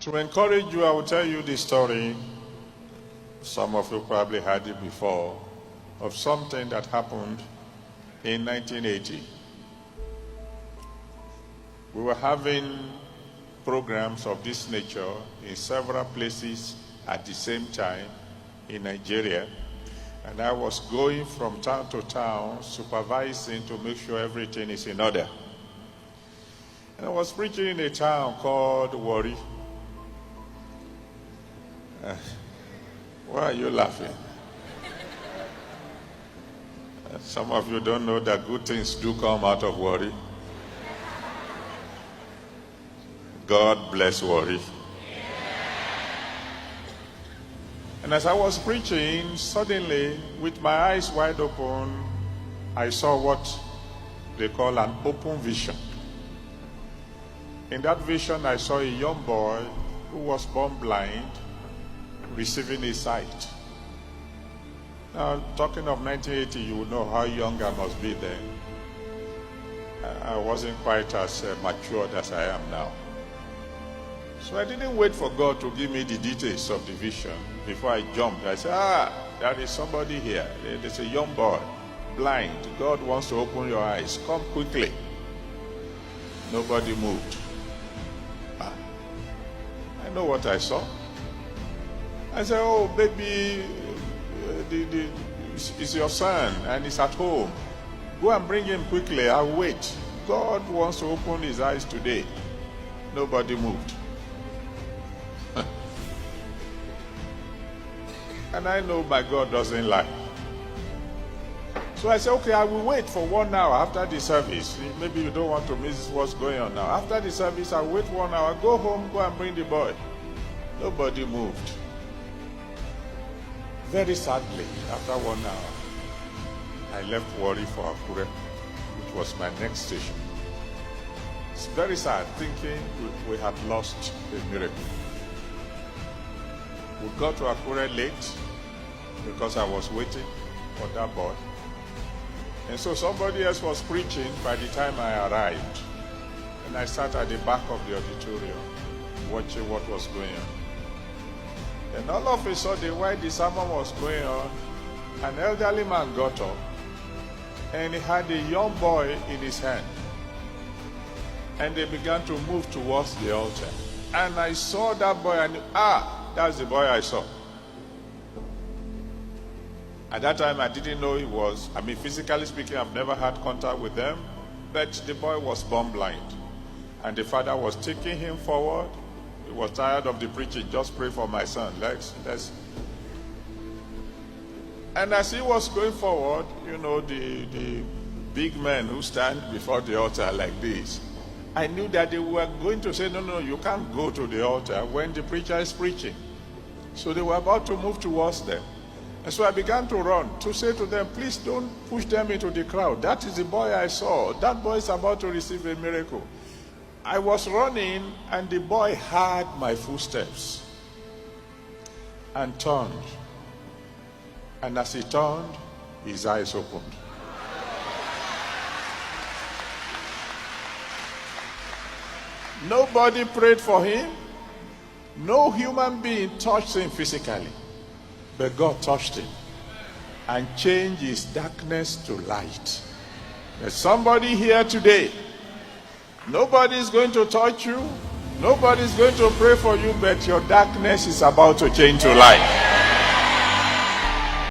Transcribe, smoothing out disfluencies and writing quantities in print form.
To encourage you, I will tell you the story. Some of you probably heard it before, of something that happened in 1980. We were having programs of this nature in several places at the same time in Nigeria, and I was going from town to town supervising to make sure everything is in order. And I was preaching in a town called Warri. Why are you laughing? Some of you don't know that good things do come out of Warri. God bless Warri. And as I was preaching, suddenly, with my eyes wide open, I saw what they call an open vision. In that vision, I saw a young boy who was born blind, receiving his sight. Now, talking of 1980, you will know how young I must be then. I wasn't quite as matured as I am now. So I didn't wait for God to give me the details of the vision before I jumped. I said, there is somebody here. There's a young boy, blind. God wants to open your eyes. Come quickly. Nobody moved. I know what I saw. I said, oh, baby, it's your son and he's at home. Go and bring him quickly. I'll wait. God wants to open his eyes today. Nobody moved. And I know my God doesn't lie. So I said, okay, I will wait for 1 hour after the service. Maybe you don't want to miss what's going on now. After the service, I'll wait 1 hour. Go home, go and bring the boy. Nobody moved. Very sadly, after 1 hour, I left Warri for Akure, which was my next station. It's very sad, thinking we had lost a miracle. We got to Akure late because I was waiting for that boy. And so somebody else was preaching by the time I arrived. And I sat at the back of the auditorium watching what was going on. And all of a sudden, while the sermon was going on, an elderly man got up and he had a young boy in his hand. And they began to move towards the altar. And I saw that boy and that's the boy I saw. At that time, I didn't know he was, physically speaking, I've never had contact with them, but the boy was born blind. And the father was taking him forward. He was tired of the preaching. Just pray for my son. Let's. And as he was going forward, the big men who stand before the altar like this, I knew that they were going to say, no, you can't go to the altar when the preacher is preaching. So they were about to move towards them. And so I began to run to say to them, please don't push them into the crowd. That is the boy I saw. That boy is about to receive a miracle. I was running and the boy heard my footsteps and turned. And as he turned, his eyes opened. Nobody prayed for him. No human being touched him physically. But God touched him and changed his darkness to light. There's somebody here today. Nobody is going to touch you. Nobody is going to pray for you, but your darkness is about to change to light.